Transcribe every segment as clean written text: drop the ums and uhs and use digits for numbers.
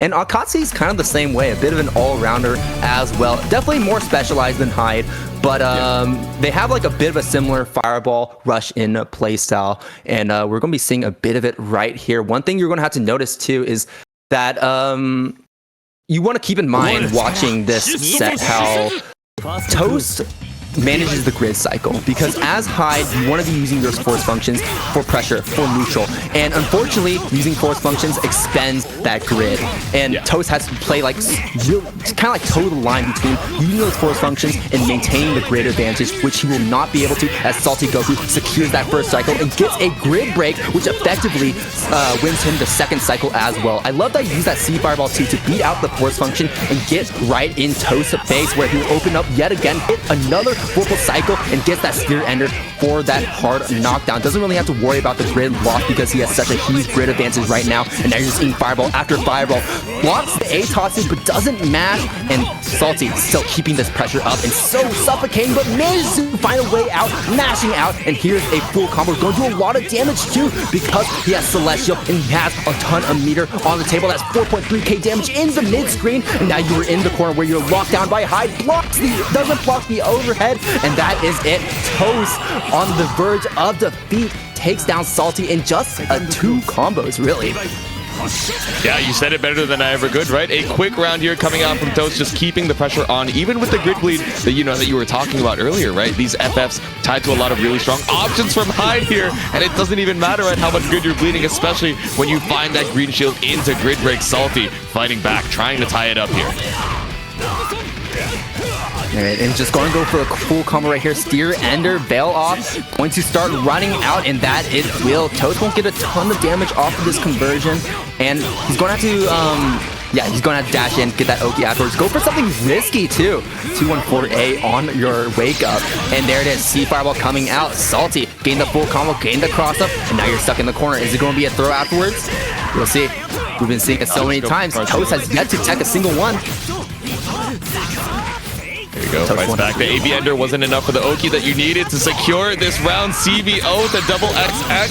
And Akatsuki is kind of the same way, a bit of an all-rounder as well. Definitely more specialized than Hyde, but they have like a bit of a similar fireball rush in playstyle, and we're going to be seeing a bit of it right here. One thing you're going to have to notice too is that you want to keep in mind watching this set how Toast manages the grid cycle, because as Hyde you want to be using your force functions for pressure, for neutral, and unfortunately using force functions expends that grid, and Toast has to play like kind of like toe the line between using those force functions and maintaining the grid advantage, which he will not be able to as Salty Goku secures that first cycle and gets a grid break, which effectively wins him the second cycle as well. I love that he used that C Fireball too to beat out the force function and get right in Toast's face, where he will open up yet again, hit another Vorpal cycle, and gets that Spear Ender for that hard knockdown. Doesn't really have to worry about the grid loss because he has such a huge grid advantage right now, and now you're just eating Fireball after Fireball. Blocks the A tosses but doesn't mash, and Salty still keeping this pressure up and so suffocating, but manages to find a way out, mashing out, and here's a full combo. Going to do a lot of damage too because he has Celestial and he has a ton of meter on the table. That's 4.3k damage in the mid screen, and now you are in the corner where you're locked down by Hyde. Doesn't block the overhead, and that is it. Toast on the verge of defeat takes down Salty in just 2 combos, really. Yeah, you said it better than I ever could, right? A quick round here coming out from Toast, just keeping the pressure on, even with the grid bleed that you were talking about earlier, right? These FFs tied to a lot of really strong options from Hyde here, and it doesn't even matter at how much grid you're bleeding, especially when you find that green shield into grid break. Salty fighting back, trying to tie it up here. Alright, and just going to go for a full combo right here. Spear Ender, Veil off, going to start running out, and that it will. Toast won't get a ton of damage off of this conversion, and he's going to have to, yeah, he's going to have to dash in, get that Oki afterwards. Go for something risky too. 214A on your wake up, and there it is. C Fireball coming out. Salty, gain the full combo, gain the cross up, and now you're stuck in the corner. Is it going to be a throw afterwards? We'll see. We've been seeing it so many times. Toast has yet to tech a single one. There you go, fights back. The AB Ender wasn't enough for the Oki that you needed to secure this round. CVO, the double XX.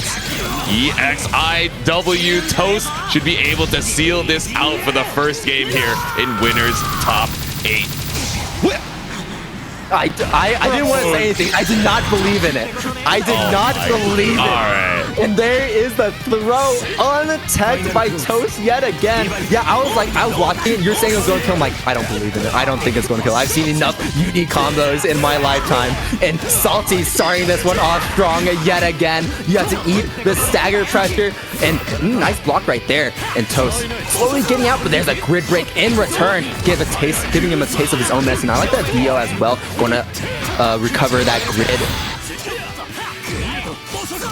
EXIW. Toast should be able to seal this out for the first game here in Winners Top 8. I didn't want to say anything. I did not believe in it. I did not believe it. All right. And there is the throw unattacked by Toast yet again. Yeah, I was watching it. You're saying it was going to kill. I'm like, I don't believe in it. I don't think it's going to kill. I've seen enough UNI combos in my lifetime. And Salty starting this one off strong yet again. You have to eat the stagger pressure. And nice block right there. And Toast slowly getting out, but there's a grid break in return. Giving him a taste of his own medicine. I like that VO as well. Going to recover that grid.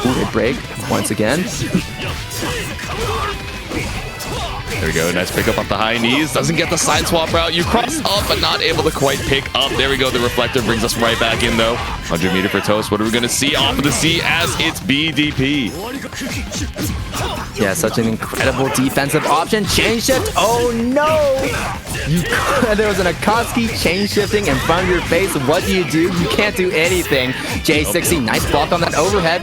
Grid break once again. There we go, nice pickup off the high knees. Doesn't get the side swap route. You cross up, but not able to quite pick up. There we go, the reflector brings us right back in though. 100 meter for Toast. What are we gonna see off of the C as it's BDP? Yeah, such an incredible defensive option. Chain shift, oh no! There was an Akatsuki chain shifting in front of your face. What do? You can't do anything. J60, nice block on that overhead.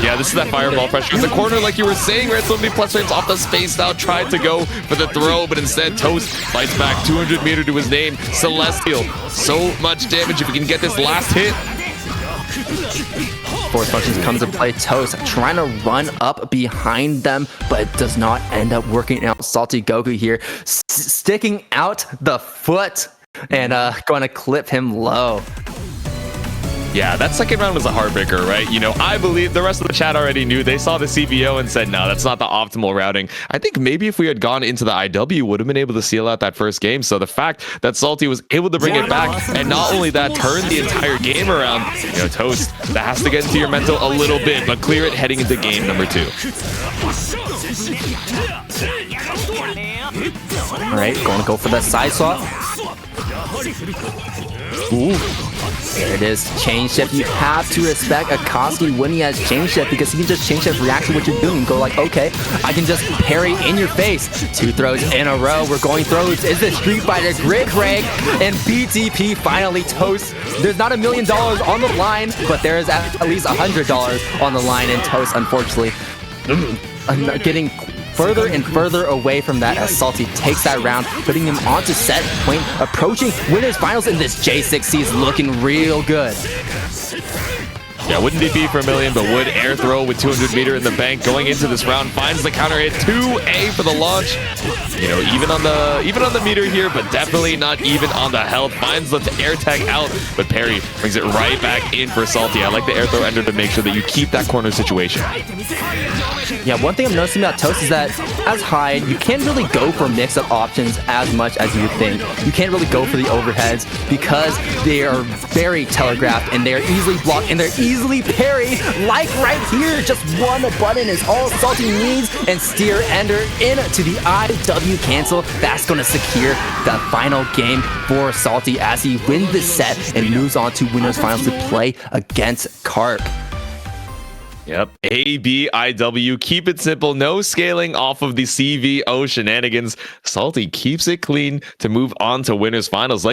Yeah, this is that fireball pressure in the corner, like you were saying, right? So many plus frames off the space now, tried to go for the throw, but instead Toast fights back. 200 meter to his name. Celestial, so much damage if he can get this last hit. Force functions comes to play. Toast trying to run up behind them, but it does not end up working out. Salty Goku here sticking out the foot and going to clip him low. Yeah, that second round was a heartbreaker, right? You know, I believe the rest of the chat already knew. They saw the CVO and said, no, that's not the optimal routing. I think maybe if we had gone into the IW, would have been able to seal out that first game. So the fact that Salty was able to bring it back, and not only that, turn the entire game around, you know, Toast, that has to get into your mental a little bit, but clear it heading into game number 2. All right, going to go for that side swap. Ooh. There it is, chain shift. You have to respect Akatsuki when he has chain shift, because he can just chain shift, react to what you're doing, and go like, okay, I can just parry in your face. 2 throws in a row. We're going throws. Is the Street Fighter grid break? And BTP finally Toast. There's not $1 million on the line, but there is at least $100 on the line, and Toast, unfortunately, getting further and further away from that as Salty takes that round, putting him onto set point, approaching winners finals, and this J6C is looking real good. Yeah, wouldn't DP for a million, but would air throw with 200 meter in the bank going into this round. Finds the counter hit 2A for the launch. You know, even on the meter here, but definitely not even on the health. Finds the air tag out, but Parry brings it right back in for Salty. I like the air throw ender to make sure that you keep that corner situation. Yeah, one thing I'm noticing about Toast is that as Hyde, you can't really go for mix-up options as much as you would think. You can't really go for the overheads because they are very telegraphed and they're easily blocked and they're easily parried. Like right here, just one button is all Salty needs and steer ender into the IW cancel. That's going to secure the final game for Salty as he wins this set and moves on to winners finals to play against Carp. Yep. ABIW. Keep it simple. No scaling off of the CVO shenanigans. Salty keeps it clean to move on to winners finals. Like